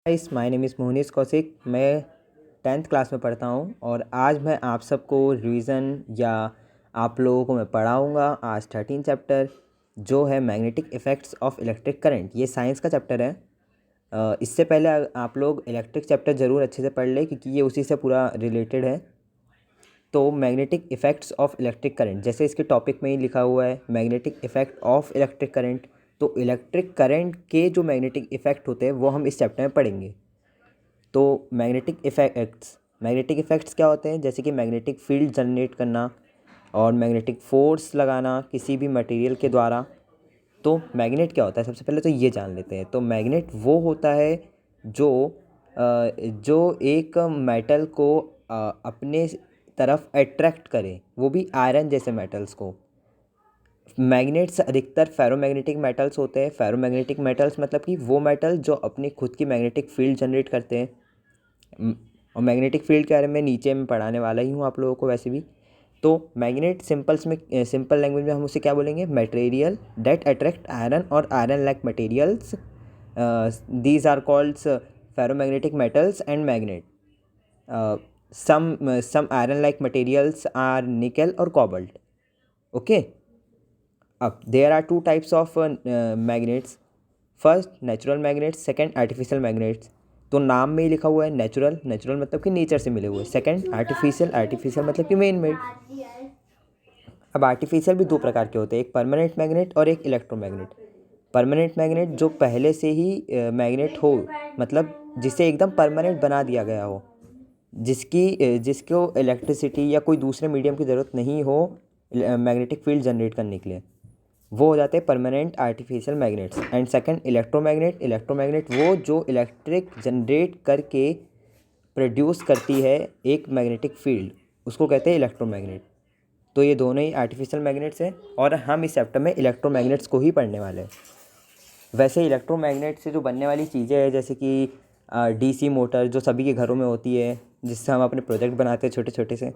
Guys, my name is Mohnish Kaushik. मैं 10th class में पढ़ता हूँ और आज मैं आप सबको रिवीजन या आप लोगों को मैं पढ़ाऊँगा आज 13 चैप्टर जो है magnetic effects of electric current. ये साइंस का चैप्टर है। इससे पहले आप लोग इलेक्ट्रिक चैप्टर ज़रूर अच्छे से पढ़ लें क्योंकि ये उसी से पूरा रिलेटेड है। तो magnetic effects of electric current, जैसे इसके टॉपिक में ही लिखा हुआ है magnetic effect of electric current, तो इलेक्ट्रिक करंट के जो मैग्नेटिक इफ़ेक्ट होते हैं वो हम इस चैप्टर में पढ़ेंगे। तो मैग्नेटिक इफ़ेक्ट्स क्या होते हैं? जैसे कि मैग्नेटिक फील्ड जनरेट करना और मैग्नेटिक फोर्स लगाना किसी भी मटेरियल के द्वारा। तो मैग्नेट क्या होता है, सबसे पहले तो ये जान लेते हैं। तो मैग्नेट वो होता है जो एक मेटल को अपने तरफ अट्रैक्ट करे, वो भी आयरन जैसे मेटल्स को। मैग्नेट्स अधिकतर फेरोमैग्नेटिक मेटल्स होते हैं। फेरोमैग्नेटिक मेटल्स मतलब कि वो मेटल जो अपनी खुद की मैग्नेटिक फील्ड जनरेट करते हैं। और मैग्नेटिक फील्ड के बारे में नीचे मैं पढ़ाने वाला ही हूँ आप लोगों को वैसे भी। तो मैग्नेट सिंपल लैंग्वेज में हम उसे क्या बोलेंगे? मटेरियल दैट अट्रैक्ट आयरन और iron like materials, these are called ferromagnetic metals and magnet. some iron like materials are nickel or cobalt. Okay, अब there are two types of magnets. First natural magnets, second artificial magnets. तो नाम में ही लिखा हुआ है natural मतलब कि nature से मिले हुए। सेकंड आर्टिफिशियल मतलब कि मैन मेड। अब आर्टिफिशियल भी दो प्रकार के होते हैं, एक परमानेंट मैग्नेट और एक इलेक्ट्रोमैग्नेट। परमानेंट मैग्नेट जो पहले से ही मैग्नेट हो, मतलब जिसे एकदम परमानेंट बना दिया गया हो, जिसको इलेक्ट्रिसिटी या कोई दूसरे मीडियम की ज़रूरत नहीं हो मैग्नेटिक फील्ड जनरेट करने के लिए, वो हो जाते हैं permanent artificial magnets. And second electromagnet वो जो इलेक्ट्रिक जनरेट करके प्रोड्यूस करती है एक मैग्नेटिक फील्ड, उसको कहते हैं इलेक्ट्रोमैग्नेट। तो ये दोनों ही आर्टिफिशियल मैग्नेट्स हैं और हम इस चैप्टर में इलेक्ट्रोमैग्नेट्स को ही पढ़ने वाले हैं। वैसे इलेक्ट्रोमैग्नेट से जो बनने वाली चीज़ें हैं, जैसे कि डीसी मोटर जो सभी के घरों में होती है, जिससे हम अपने प्रोजेक्ट बनाते हैं छोटे छोटे से।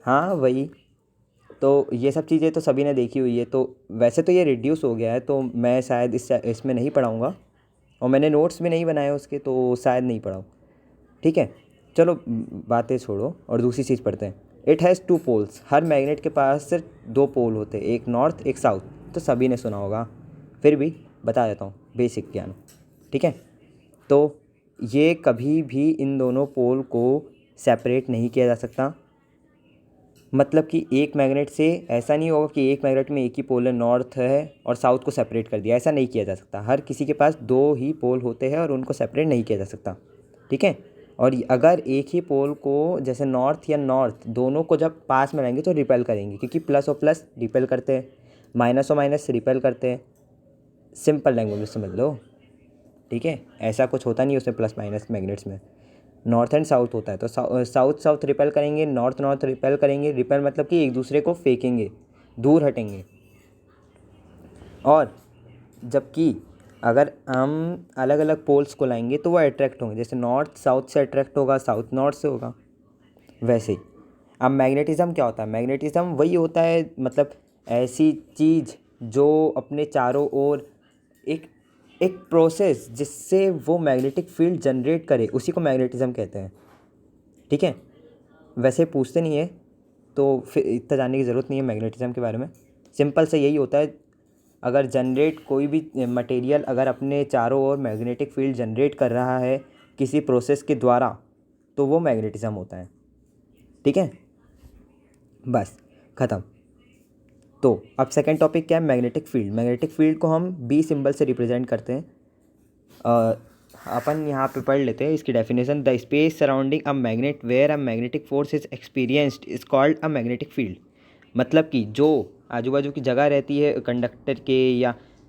हाँ वही। तो ये सब चीज़ें तो सभी ने देखी हुई है। तो वैसे तो ये रिड्यूस हो गया है, तो मैं शायद इसमें नहीं पढ़ाऊँगा और मैंने नोट्स भी नहीं बनाए उसके, तो शायद नहीं पढ़ाऊँ। ठीक है, चलो बातें छोड़ो और दूसरी चीज़ पढ़ते हैं। इट हैज़ टू पोल्स, हर मैग्नेट के पास सिर्फ दो पोल होते हैं, एक नॉर्थ एक साउथ। तो सभी ने सुना होगा, फिर भी बता देता हूँ बेसिक ज्ञान। ठीक है, तो ये कभी भी इन दोनों पोल को सेपरेट नहीं किया जा सकता। मतलब कि एक मैग्नेट से ऐसा नहीं होगा कि एक मैग्नेट में एक ही पोल है, नॉर्थ है और साउथ को सेपरेट कर दिया, ऐसा नहीं किया जा सकता। हर किसी के पास दो ही पोल होते हैं और उनको सेपरेट नहीं किया जा सकता। ठीक है, और अगर एक ही पोल को, जैसे नॉर्थ दोनों को जब पास में रहेंगे तो रिपेल करेंगे, क्योंकि प्लस और प्लस रिपेल करते हैं, माइनस और माइनस रिपेल करते हैं। सिंपल लैंग्वेज में समझ लो। ठीक है, ऐसा कुछ होता नहीं उसमें प्लस माइनस मैग्नेट्स में। नॉर्थ एंड साउथ होता है, तो साउथ रिपेल करेंगे, नॉर्थ रिपेल करेंगे। रिपेल मतलब कि एक दूसरे को फेंकेंगे, दूर हटेंगे। और जबकि अगर हम अलग अलग पोल्स को लाएंगे तो वो अट्रैक्ट होंगे, जैसे नॉर्थ साउथ से अट्रैक्ट होगा, साउथ नॉर्थ से होगा, वैसे ही। अब मैग्नेटिज़्म क्या होता है? मैग्नेटिज़्म वही होता है, मतलब ऐसी चीज़ जो अपने चारों ओर एक एक प्रोसेस जिससे वो मैग्नेटिक फील्ड जनरेट करे, उसी को मैग्नेटिज़्म कहते हैं। ठीक है, वैसे पूछते नहीं है तो फिर इतना जानने की ज़रूरत नहीं है मैग्नेटिज़्म के बारे में। सिंपल से यही होता है, अगर जनरेट कोई भी मटेरियल अगर अपने चारों ओर मैग्नेटिक फील्ड जनरेट कर रहा है किसी प्रोसेस के द्वारा, तो वो मैग्नेटिज़्म होता है। ठीक है, बस ख़त्म। तो अब सेकंड टॉपिक क्या है? Magnetic field. मैग्नेटिक फील्ड को हम बी सिंबल से रिप्रेजेंट करते हैं। अपन यहाँ पे पढ़ लेते हैं इसकी definition. The space surrounding a magnet where a magnetic force is experienced is called a magnetic field. मतलब कि जो आजू बाजू की जगह रहती है कंडक्टर के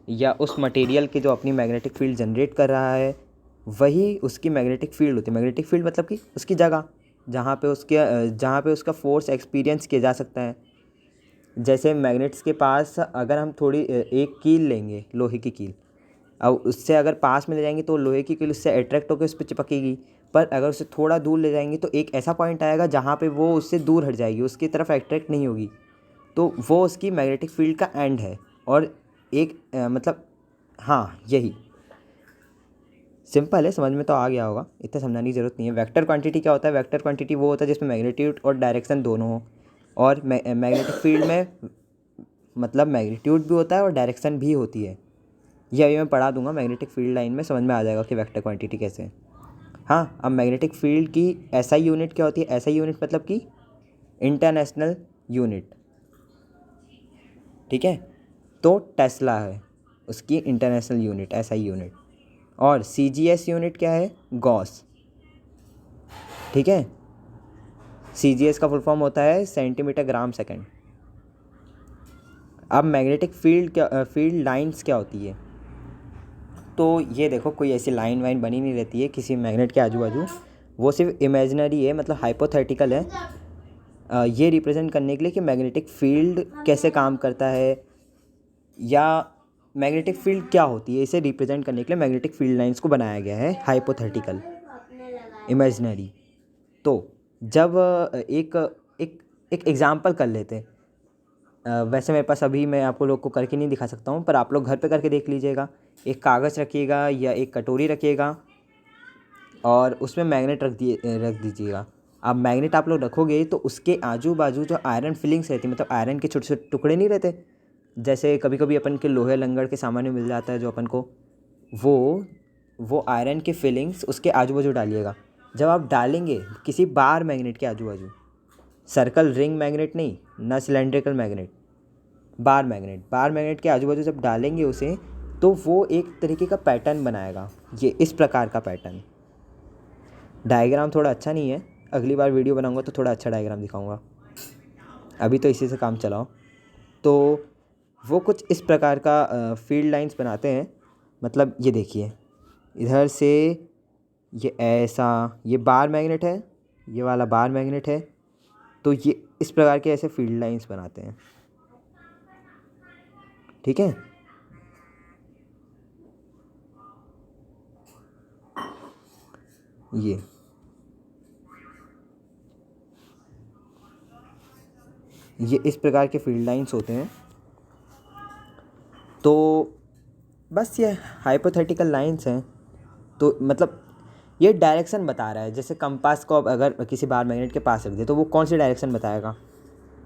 या उस मटेरियल के जो अपनी मैग्नेटिक फील्ड जनरेट कर रहा है, वही उसकी मैग्नेटिक फील्ड होती है। मैग्नेटिक फील्ड मतलब कि उसकी जगह जहाँ पे उसका फोर्स एक्सपीरियंस किया जा सकता है। जैसे मैग्नेट्स के पास अगर हम थोड़ी एक कील लेंगे, लोहे की कील, अब उससे अगर पास में ले जाएंगे तो लोहे की कील उससे अट्रैक्ट होकर उस पर चिपकेगी। पर अगर उसे थोड़ा दूर ले जाएंगे तो एक ऐसा पॉइंट आएगा जहाँ पे वो उससे दूर हट जाएगी, उसकी तरफ अट्रैक्ट नहीं होगी। तो वो उसकी मैग्नेटिक फील्ड का एंड है। और एक मतलब हाँ यही। सिंपल है, समझ में तो आ गया होगा, इतना समझाने की ज़रूरत नहीं है। वेक्टर क्वांटिटी क्या होता है? वेक्टर क्वांटिटी वो होता है जिसमें मैग्नीट्यूड और डायरेक्शन दोनों हो, और मैग्नेटिक फील्ड में मतलब मैग्नीट्यूड भी होता है और डायरेक्शन भी होती है। ये अभी मैं पढ़ा दूंगा मैग्नेटिक फील्ड लाइन में, समझ में आ जाएगा कि वेक्टर क्वांटिटी कैसे है। हाँ, अब मैग्नेटिक फील्ड की एसआई यूनिट क्या होती है? एसआई यूनिट मतलब कि इंटरनेशनल यूनिट, ठीक है। तो टेस्ला है उसकी इंटरनेशनल यूनिट, एसआई यूनिट। और सीजीएस यूनिट क्या है? गॉस, ठीक है। सीजीएस का फुल फॉर्म होता है सेंटीमीटर ग्राम सेकंड। अब मैग्नेटिक फील्ड क्या, फील्ड लाइंस क्या होती है? तो ये देखो, कोई ऐसी लाइन वाइन बनी नहीं रहती है किसी मैग्नेट के आजू बाजू, वो सिर्फ इमेजिनरी है, मतलब हाइपोथेटिकल है। ये रिप्रेजेंट करने के लिए कि मैग्नेटिक फील्ड कैसे काम करता है या मैग्नेटिक फील्ड क्या होती है, इसे रिप्रेजेंट करने के लिए मैग्नेटिक फील्ड लाइंस को बनाया गया है, हाइपोथेटिकल, इमेजिनरी। तो जब एक एक एक एग्जांपल कर लेते हैं। वैसे मेरे पास अभी मैं आपको लोग को करके नहीं दिखा सकता हूँ, पर आप लोग घर पे करके देख लीजिएगा। एक कागज़ रखिएगा या एक कटोरी रखिएगा और उसमें मैग्नेट रख दीजिएगा। अब मैग्नेट आप लोग रखोगे तो उसके आजू बाजू जो आयरन फिलिंग्स रहती है, मतलब आयरन के छोटे छोटे टुकड़े नहीं रहते, जैसे कभी कभी अपन के लोहे लंगड़ के सामान में मिल जाता है जो अपन को, वो आयरन के फिलिंग्स उसके आजू बाजू डालिएगा। जब आप डालेंगे किसी बार मैग्नेट के आजू बाजू, सर्कल रिंग मैग्नेट नहीं, ना सिलेंड्रिकल मैग्नेट, बार मैग्नेट के आजू बाजू जब डालेंगे उसे, तो वो एक तरीके का पैटर्न बनाएगा, ये इस प्रकार का पैटर्न। डायग्राम थोड़ा अच्छा नहीं है, अगली बार वीडियो बनाऊंगा तो थोड़ा अच्छा डायग्राम दिखाऊंगा, अभी तो इसी से काम चलाओ। तो वो कुछ इस प्रकार का फील्ड लाइंस बनाते हैं। मतलब ये देखिए, इधर से ये ऐसा, ये बार मैग्नेट है, ये वाला बार मैग्नेट है, तो ये इस प्रकार के ऐसे फील्ड लाइंस बनाते हैं, ठीक है। ये इस प्रकार के फील्ड लाइंस होते हैं। तो बस ये हाइपोथेटिकल लाइंस हैं। तो मतलब ये डायरेक्शन बता रहा है। जैसे कंपास को अब अगर किसी बार मैग्नेट के पास रख दे तो वो कौन सी डायरेक्शन बताएगा?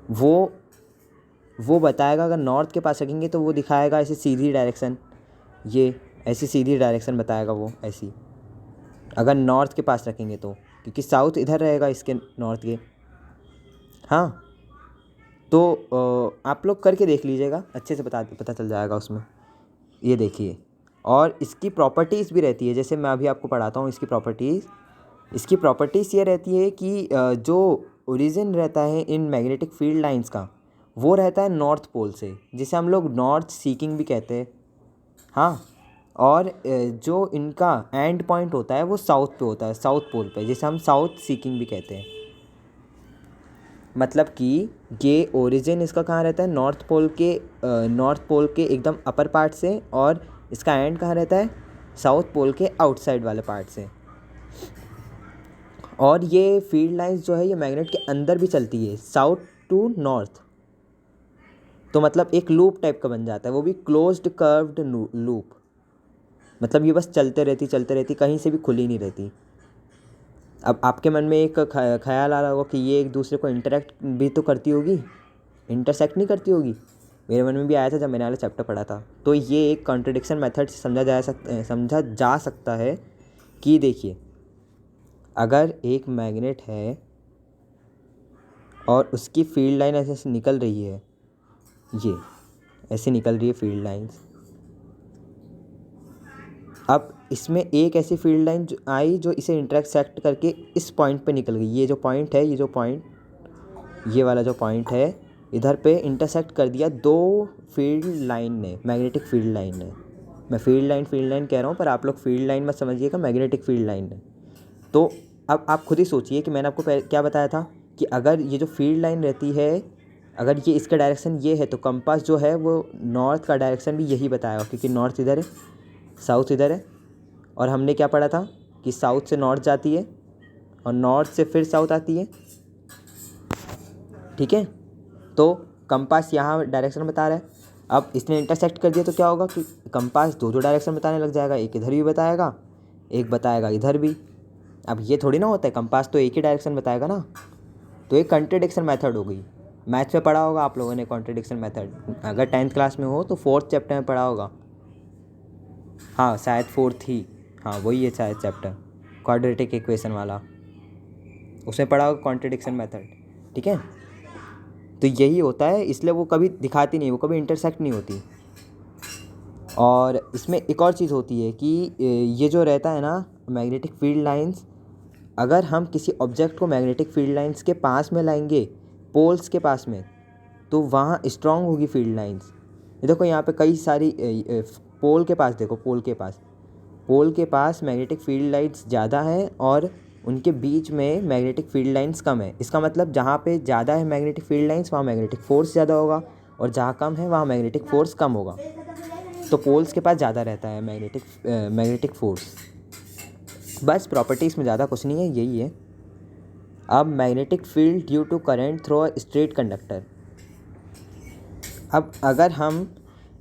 वो बताएगा, अगर नॉर्थ के पास रखेंगे तो वो दिखाएगा ऐसी सीधी डायरेक्शन, ये ऐसी सीधी डायरेक्शन बताएगा वो ऐसी, अगर नॉर्थ के पास रखेंगे तो, क्योंकि साउथ इधर रहेगा इसके नॉर्थ के। हाँ, तो आप लोग करके देख लीजिएगा, अच्छे से पता चल जाएगा उसमें। ये देखिए, और इसकी प्रॉपर्टीज़ भी रहती है, जैसे मैं अभी आपको पढ़ाता हूँ इसकी प्रॉपर्टीज़ ये रहती है कि जो ओरिजिन रहता है इन मैग्नेटिक फील्ड लाइंस का, वो रहता है नॉर्थ पोल से, जिसे हम लोग नॉर्थ सीकिंग भी कहते हैं। हाँ, और जो इनका एंड पॉइंट होता है वो साउथ पे होता है, साउथ पोल पे, जिसे हम साउथ सीकिंग भी कहते हैं। मतलब कि ये ओरिजिन इसका कहाँ रहता है? नॉर्थ पोल के एकदम अपर पार्ट से, और इसका एंड कहाँ रहता है? साउथ पोल के आउटसाइड वाले पार्ट से। और ये फील्ड लाइंस जो है ये मैग्नेट के अंदर भी चलती है, साउथ टू नॉर्थ। तो मतलब एक लूप टाइप का बन जाता है, वो भी क्लोज्ड कर्व्ड लूप। मतलब ये बस चलते रहती, कहीं से भी खुली नहीं रहती। अब आपके मन में एक ख्याल आ रहा होगा कि ये एक दूसरे को इंटरेक्ट भी तो करती होगी, इंटरसेक्ट नहीं करती होगी। मेरे मन में भी आया था जब मैंने वाला चैप्टर पढ़ा था। तो ये एक कॉन्ट्रडिक्शन मेथड से समझा जा सकता है कि देखिए, अगर एक मैग्नेट है और उसकी फील्ड लाइन ऐसे निकल रही है, ये ऐसे निकल रही है फील्ड लाइंस। अब इसमें एक ऐसी फील्ड लाइन आई जो इसे इंटरसेक्ट करके इस पॉइंट पे निकल गई। ये जो पॉइंट है, ये वाला जो पॉइंट है, इधर पे इंटरसेक्ट कर दिया दो फील्ड लाइन ने, मैग्नेटिक फील्ड लाइन ने। मैं फील्ड लाइन कह रहा हूँ, पर आप लोग फील्ड लाइन मत समझिएगा, मैग्नेटिक फील्ड लाइन ने। तो अब आप खुद ही सोचिए कि मैंने आपको क्या बताया था कि अगर ये जो फील्ड लाइन रहती है, अगर ये इसका डायरेक्शन ये है, तो कंपास जो है वो नॉर्थ का डायरेक्शन भी यही बताएगा, क्योंकि नॉर्थ इधर है, साउथ इधर है। और हमने क्या पढ़ा था कि साउथ से नॉर्थ जाती है और नॉर्थ से फिर साउथ आती है, ठीक है। तो कंपास यहाँ डायरेक्शन बता रहा है। अब इसने इंटरसेक्ट कर दिया तो क्या होगा कि कंपास दो डायरेक्शन बताने लग जाएगा, एक इधर भी बताएगा, एक बताएगा इधर भी। अब ये थोड़ी ना होता है, कंपास तो एक ही डायरेक्शन बताएगा ना, तो एक कॉन्ट्रडिक्शन मेथड हो गई। मैथ्स में पढ़ा होगा आप लोगों ने कॉन्ट्रडिक्शन मेथड, अगर 10th क्लास में हो तो 4th चैप्टर में पढ़ा होगा। हाँ शायद 4th ही, हाँ वही है शायद चैप्टर, क्वाड्रेटिक इक्वेशन वाला, उसमें पढ़ा होगा कॉन्ट्रडिक्शन मेथड। ठीक है, तो यही होता है, इसलिए वो कभी दिखाती नहीं, वो कभी इंटरसेक्ट नहीं होती। और इसमें एक और चीज़ होती है कि ये जो रहता है ना मैग्नेटिक फील्ड लाइंस, अगर हम किसी ऑब्जेक्ट को मैग्नेटिक फील्ड लाइंस के पास में लाएंगे, पोल्स के पास में, तो वहाँ स्ट्रांग होगी फील्ड लाइंस। ये देखो यहाँ पे कई सारी पोल के पास देखो, पोल के पास मैग्नेटिक फील्ड लाइंस ज़्यादा है और उनके बीच में मैग्नेटिक फील्ड लाइंस कम है। इसका मतलब जहाँ पे ज़्यादा है मैग्नेटिक फील्ड लाइंस वहाँ मैग्नेटिक फोर्स ज़्यादा होगा, और जहाँ कम है वहाँ मैग्नेटिक फोर्स कम होगा। तो पोल्स के पास ज़्यादा रहता है मैग्नेटिक फोर्स। बस प्रॉपर्टीज़ में ज़्यादा कुछ नहीं है, यही है। अब magnetic field due to current through a straight conductor. अब अगर हम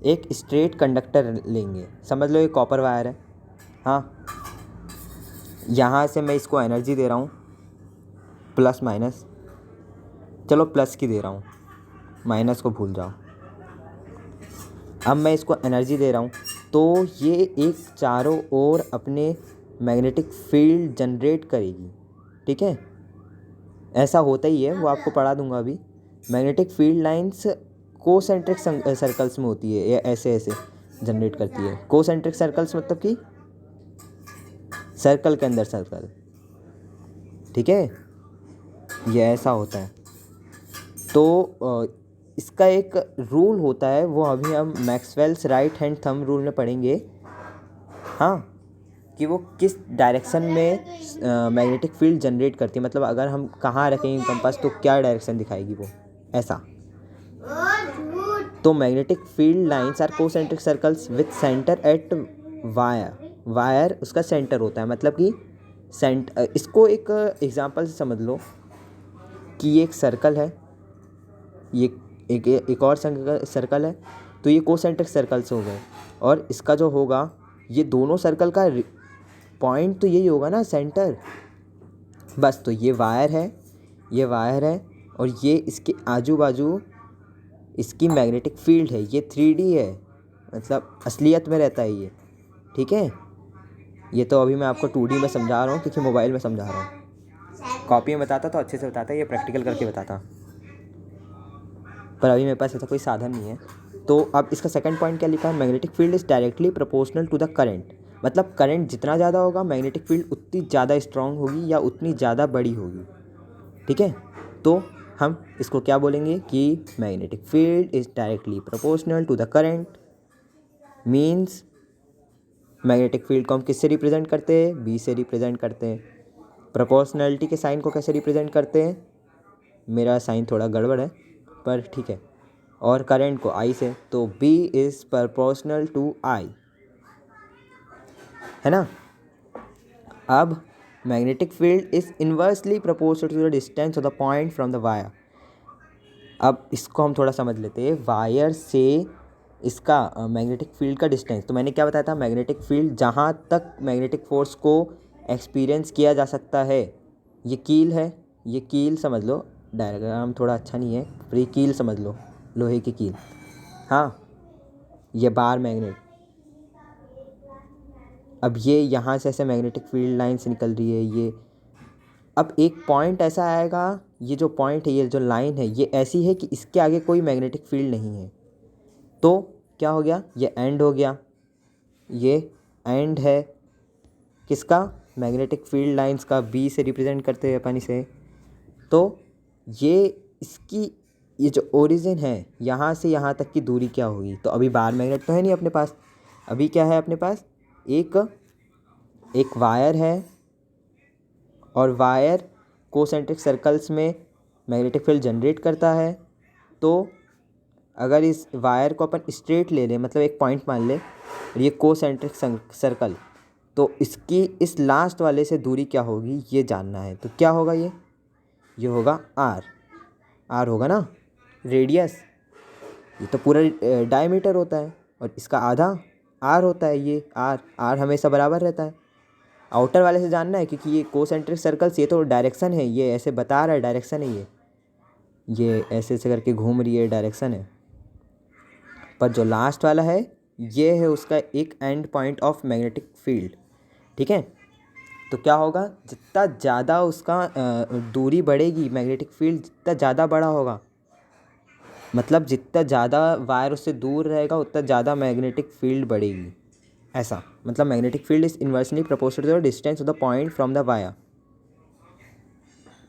एक स्ट्रेट कंडक्टर लेंगे, समझ लो ये कॉपर वायर है, हाँ, यहाँ से मैं इसको एनर्जी दे रहा हूँ प्लस माइनस, चलो प्लस की दे रहा हूँ, माइनस को भूल जाओ। अब मैं इसको एनर्जी दे रहा हूँ, तो ये एक चारों ओर अपने मैग्नेटिक फील्ड जनरेट करेगी। ठीक है, ऐसा होता ही है, वो आपको पढ़ा दूंगा अभी। Magnetic field lines concentric circles में होती है, ये ऐसे ऐसे जनरेट करती है। कोसेंट्रिक सर्कल्स मतलब कि सर्कल के अंदर सर्कल। ठीक है, ये ऐसा होता है। तो इसका एक रूल होता है, वो अभी हम Maxwell's right hand thumb rule में पढ़ेंगे, हाँ, कि वो किस डायरेक्शन में मैग्नेटिक फील्ड जनरेट करती है, मतलब अगर हम कहाँ रखेंगे कंपास तो क्या डायरेक्शन दिखाएगी वो, ऐसा। तो magnetic field lines are concentric circles with centre at wire उसका सेंटर होता है, मतलब कि इसको एक एग्जांपल से समझ लो कि ये एक सर्कल है, ये एक और सर्कल है, तो ये कोसेंट्रिक सर्कल्स हो गए, और इसका जो होगा, ये दोनों सर्कल का पॉइंट तो यही होगा ना, सेंटर। बस, तो ये वायर है और ये इसके आजू बाजू इसकी मैग्नेटिक फील्ड है, ये 3D है, मतलब असलियत में रहता है ये। ठीक है, ये तो अभी मैं आपको 2D में समझा रहा हूँ क्योंकि मोबाइल में समझा रहा हूँ। कॉपी में बताता तो अच्छे से बताता, ये प्रैक्टिकल करके बताता, पर अभी मेरे पास ऐसा कोई साधन नहीं है। तो अब इसका सेकंड पॉइंट क्या लिखा है, magnetic field is directly proportional to the current, मतलब करंट जितना ज़्यादा होगा मैग्नेटिक फील्ड उतनी ज़्यादा स्ट्रांग होगी या उतनी ज़्यादा बड़ी होगी। ठीक है, तो हम इसको क्या बोलेंगे कि magnetic field is directly proportional to the current, means magnetic field को हम किससे रिप्रेजेंट करते हैं, बी से रिप्रेजेंट करते हैं। प्रोपोर्शनलिटी के साइन को कैसे रिप्रेजेंट करते हैं, मेरा साइन थोड़ा गड़बड़ है पर ठीक है, और करंट को आई से, तो B is proportional to I, है ना। अब magnetic field is inversely proportional to the distance of the point from the wire. अब इसको हम थोड़ा समझ लेते हैं, वायर से इसका मैग्नेटिक फील्ड का डिस्टेंस, तो मैंने क्या बताया था, मैग्नेटिक फील्ड जहाँ तक मैग्नेटिक फोर्स को एक्सपीरियंस किया जा सकता है, ये कील है, ये कील समझ लो, डायग्राम थोड़ा अच्छा नहीं है पर ये कील समझ लो, लोहे की कील, हाँ, ये बार मैग्नेट। अब ये यहाँ से ऐसे मैग्नेटिक फील्ड लाइन से निकल रही है ये, अब एक पॉइंट ऐसा आएगा, ये जो पॉइंट है, ये जो लाइन है, ये ऐसी है कि इसके आगे कोई मैग्नेटिक फील्ड नहीं है, तो क्या हो गया, ये एंड हो गया, ये एंड है किसका, मैग्नेटिक फील्ड लाइंस का, बी से रिप्रेजेंट करते हैं अपन इसे। तो ये इसकी ये जो ओरिजिन है, यहाँ से यहाँ तक की दूरी क्या होगी, तो अभी बार मैग्नेट तो है नहीं अपने पास, अभी क्या है अपने पास, एक वायर है, और वायर कोसेंट्रिक सर्कल्स में मैग्नेटिक फील्ड जनरेट करता है। तो अगर इस वायर को अपन स्ट्रेट ले लें, मतलब एक पॉइंट मान लें, ये कोसेंट्रिक सर्कल, तो इसकी इस लास्ट वाले से दूरी क्या होगी ये जानना है, तो क्या होगा, ये होगा आर होगा ना, रेडियस, ये तो पूरा डायमीटर होता है और इसका आधा आर होता है, ये आर हमेशा बराबर रहता है। आउटर वाले से जानना है, क्योंकि ये कोसेंट्रिक सर्कल्स ये तो डायरेक्शन है, ये ऐसे बता रहा है डायरेक्शन है, ये ऐसे ऐसे करके घूम रही है, डायरेक्शन है। पर जो लास्ट वाला है ये है उसका एक and point of magnetic field. ठीक है, तो क्या होगा, जितना ज़्यादा उसका दूरी बढ़ेगी मैग्नेटिक फील्ड जितना ज़्यादा बड़ा होगा, मतलब जितना ज़्यादा वायर उससे दूर रहेगा उतना ज़्यादा मैग्नेटिक फील्ड बढ़ेगी। ऐसा मतलब magnetic field is inversely proportional to the distance of the point from the wire.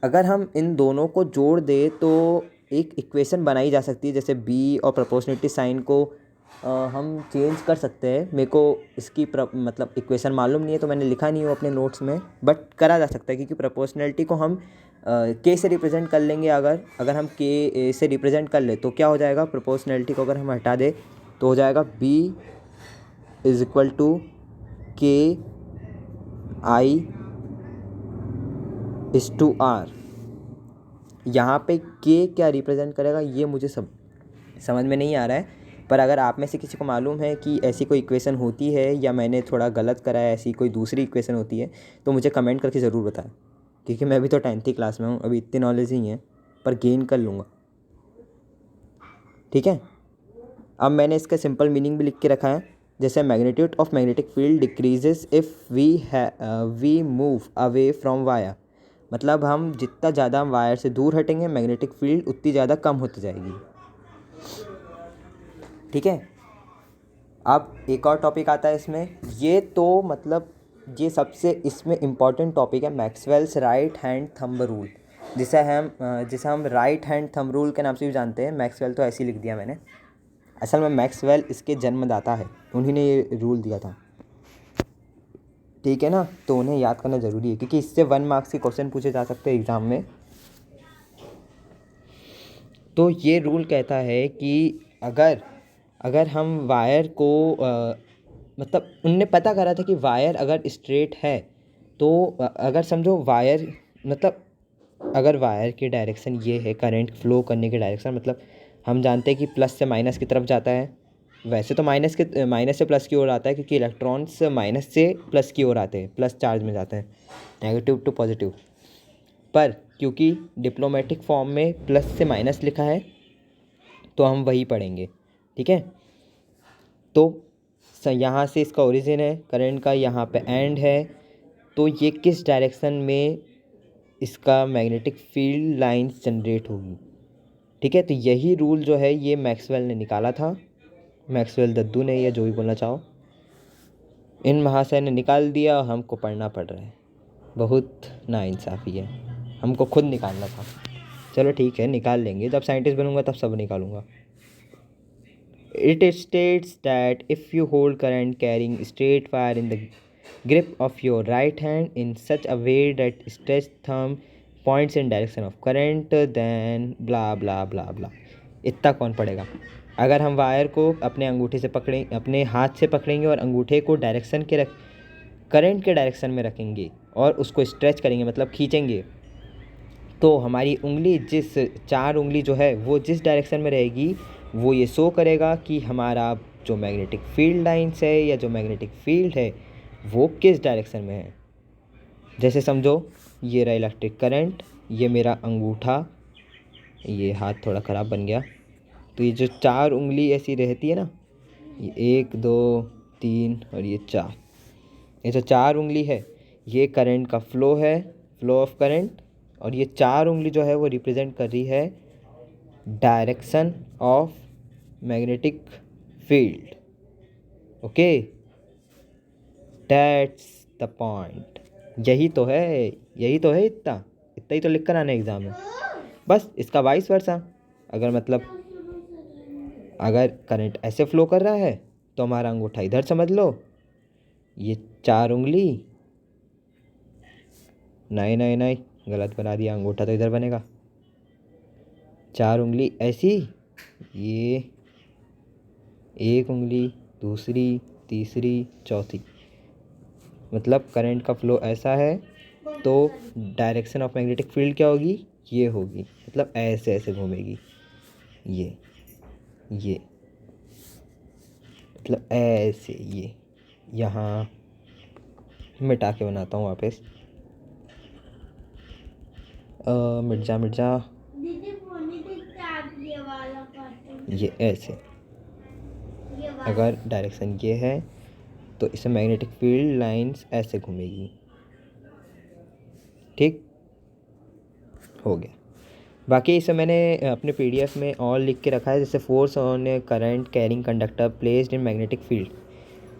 अगर हम इन दोनों को जोड़ दें तो एक इक्वेशन बनाई जा सकती है, जैसे बी और प्रोपोर्शनलिटी साइन को हम चेंज कर सकते हैं। मेरे को इसकी मतलब इक्वेशन मालूम नहीं है तो मैंने लिखा नहीं हो अपने नोट्स में, बट करा जा सकता है, क्योंकि प्रोपोर्शनलिटी को हम के से रिप्रेजेंट कर लेंगे। अगर हम के से रिप्रेजेंट कर ले तो क्या हो जाएगा, प्रोपोर्शनलिटी को अगर हम हटा दें तो हो जाएगा बी इज इक्वल टू के आई इज टू आर। यहाँ पे के क्या रिप्रेजेंट करेगा ये मुझे समझ में नहीं आ रहा है, पर अगर आप में से किसी को मालूम है कि ऐसी कोई इक्वेशन होती है या मैंने थोड़ा गलत करा है, ऐसी कोई दूसरी इक्वेशन होती है तो मुझे कमेंट करके ज़रूर बताएं, क्योंकि मैं अभी तो 10th क्लास में हूँ, अभी इतनी नॉलेज ही है, पर गेन कर लूँगा। ठीक है, अब मैंने इसका सिंपल मीनिंग भी लिख के रखा है, जैसे magnitude of magnetic field decreases if we move away from wire. मतलब हम जितना ज़्यादा वायर से दूर हटेंगे मैग्नेटिक फील्ड उतनी ज़्यादा कम होती जाएगी। ठीक है, अब एक और टॉपिक आता है इसमें, ये तो मतलब ये सबसे इसमें इम्पॉर्टेंट टॉपिक है, Maxwell's right hand thumb rule, जिसे हम राइट हैंड थंब रूल के नाम से भी जानते हैं। मैक्सवेल तो ऐसे ही लिख दिया मैंने, असल में मैक्सवेल इसके जन्मदाता है, उन्हीं ने ये रूल दिया था। ठीक है ना, तो उन्हें याद करना ज़रूरी है, क्योंकि इससे 1 मार्क्स के क्वेश्चन पूछे जा सकते हैं एग्ज़ाम में। तो ये रूल कहता है कि अगर हम वायर को मतलब उनने पता करा था कि वायर अगर स्ट्रेट है तो अगर समझो वायर मतलब अगर वायर की डायरेक्शन ये है, करंट फ्लो करने की डायरेक्शन, मतलब हम जानते हैं कि प्लस से माइनस की तरफ जाता है। वैसे तो माइनस से प्लस की ओर आता है, क्योंकि इलेक्ट्रॉन्स माइनस से प्लस की ओर आते हैं, प्लस चार्ज में जाते हैं, नेगेटिव टू पॉजिटिव। पर क्योंकि डिप्लोमेटिक फॉर्म में प्लस से माइनस लिखा है तो हम वही पढ़ेंगे। ठीक है, तो यहाँ से इसका ओरिजिन है करंट का, यहाँ पे एंड है, तो ये किस डायरेक्शन में इसका मैग्नेटिक फील्ड लाइंस जनरेट होगी। ठीक है, तो यही रूल जो है ये मैक्सवेल ने निकाला था, मैक्सवेल दद्दू ने, या जो भी बोलना चाहो, इन महाशय ने निकाल दिया और हमको पढ़ना पड़ रहा है। बहुत नाइंसाफ़ी है, हमको खुद निकालना था। चलो ठीक है, निकाल लेंगे, जब साइंटिस्ट बनूंगा तब सब निकालूंगा। It states that if you hold current carrying straight wire in the grip of your right hand in such a way that stretched thumb points in direction of current, then blah blah blah blah। इतना कौन पढ़ेगा। अगर हम wire को अपने अंगूठे से पकड़ें, अपने हाथ से पकड़ेंगे और अंगूठे को करंट के डायरेक्शन में रखेंगे और उसको स्ट्रेच करेंगे, मतलब खींचेंगे, तो हमारी उंगली चार उंगली जो है वो जिस डायरेक्शन में रहेगी वो ये शो करेगा कि हमारा जो मैग्नेटिक फील्ड लाइंस है या जो मैग्नेटिक फील्ड है वो किस डायरेक्शन में है। जैसे समझो ये रहा इलेक्ट्रिक करंट, ये मेरा अंगूठा, ये हाथ थोड़ा ख़राब बन गया, तो ये जो चार उंगली ऐसी रहती है ना, ये 1 2 3 और ये 4, ये जो चार उंगली है ये करंट का फ्लो है, फ्लो ऑफ करंट, और ये चार उंगली जो है वो रिप्रेजेंट कर रही है direction of magnetic field. Okay, that's the point. यही तो है इतना ही तो लिख कर आना एग्ज़ाम में। बस इसका वाइस वर्सा, अगर करंट ऐसे फ्लो कर रहा है तो हमारा अंगूठा इधर समझ लो, ये चार उंगली, नहीं गलत बना दिया, अंगूठा तो इधर बनेगा, चार उंगली ऐसी, ये एक उंगली, दूसरी, तीसरी, चौथी, मतलब करंट का फ्लो ऐसा है तो डायरेक्शन ऑफ मैग्नेटिक फील्ड क्या होगी, ये होगी, मतलब ऐसे ऐसे घूमेगी, ये मतलब ऐसे, ये यहाँ मिटा के बनाता हूँ वापस। मिट जा मिट जा। ये ऐसे, अगर डायरेक्शन ये है तो इसमें मैग्नेटिक फील्ड लाइंस ऐसे घूमेगी। ठीक हो गया। बाकी इसे मैंने अपने पीडीएफ में और लिख के रखा है, जैसे force on current carrying conductor placed in magnetic field.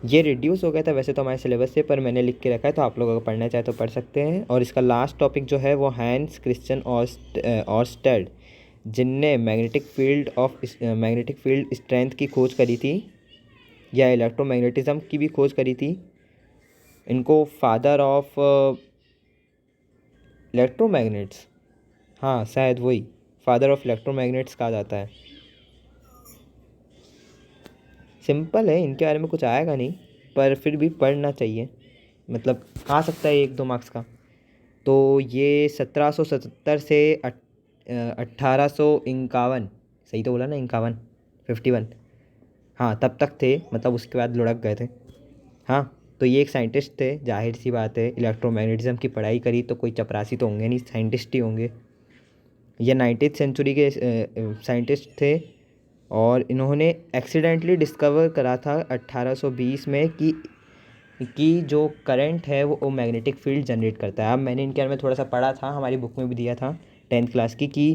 ये रिड्यूस हो गया था वैसे तो हमारे सिलेबस से, पर मैंने लिख के रखा है, तो आप लोग अगर पढ़ना चाहे तो पढ़ सकते हैं। और इसका लास्ट टॉपिक जो है वो हैंस क्रिश्चियन ऑर्स्टेड, जिनने मैग्नेटिक फील्ड स्ट्रेंथ की खोज करी थी, या इलेक्ट्रोमैग्नेटिज्म की भी खोज करी थी। इनको फादर ऑफ इलेक्ट्रोमैग्नेट्स, हाँ शायद वही फादर ऑफ इलेक्ट्रोमैग्नेट्स कहा जाता है। सिंपल है, इनके बारे में कुछ आएगा नहीं, पर फिर भी पढ़ना चाहिए, मतलब आ सकता है 1-2 मार्क्स का। तो ये 1777 से 1851, सही तो बोला ना, 51, 51, हाँ तब तक थे, मतलब उसके बाद लुढ़क गए थे। हाँ, तो ये एक साइंटिस्ट थे, जाहिर सी बात है, इलेक्ट्रोमैग्नेटिज्म की पढ़ाई करी तो कोई चपरासी तो होंगे नहीं, साइंटिस्ट ही होंगे। ये 19th सेंचुरी के साइंटिस्ट थे, और इन्होंने एक्सीडेंटली डिस्कवर करा था 1820 में कि जो करंट है वो मैग्नेटिक फील्ड जनरेट करता है। अब मैंने इनके बारे में थोड़ा सा पढ़ा था, हमारी बुक में भी दिया था 10th क्लास की, कि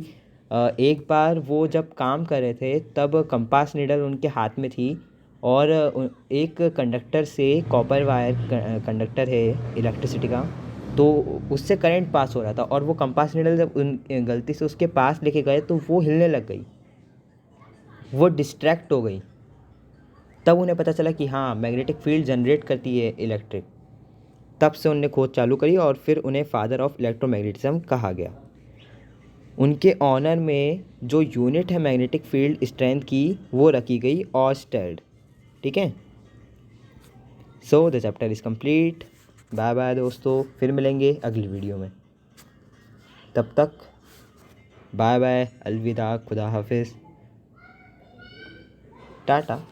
एक बार वो जब काम कर रहे थे तब कंपास नीडल उनके हाथ में थी, और एक कंडक्टर से, कॉपर वायर कंडक्टर है इलेक्ट्रिसिटी का, तो उससे करंट पास हो रहा था, और वो कंपास नीडल जब उन गलती से उसके पास लेके गए तो वो हिलने लग गई, वो डिस्ट्रैक्ट हो गई। तब उन्हें पता चला कि हाँ मैग्नेटिक फील्ड जनरेट करती है इलेक्ट्रिक। तब से उनने खोज चालू करी, और फिर उन्हें फादर ऑफ इलेक्ट्रोमैग्नेटिज्म कहा गया। उनके ऑनर में जो यूनिट है मैग्नेटिक फील्ड स्ट्रेंथ की, वो रखी गई ऑर्स्टेड। ठीक है, so the chapter is complete. Bye bye दोस्तों, फिर मिलेंगे अगली वीडियो में। तब तक बाय बाय, अलविदा, खुदा हाफिज़, टाटा।